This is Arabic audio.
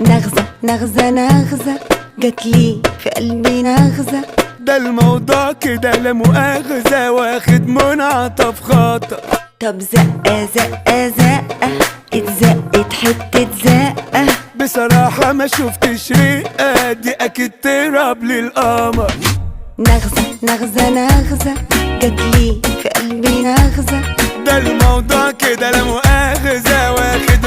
نغزة نغزة نغزة جاتلي في قلبي نغزة. ده الموضوع كده لا مؤاخذة واخد منعطف خاطر. طب زقة زقة زقة اتزقت حتة زقة. بصراحة ما شفتش رقة دي اكيد تراب للقمر. نغزة نغزة نغزة جاتلي في قلبي نغزة. ده الموضوع كده لا مؤاخذة واخد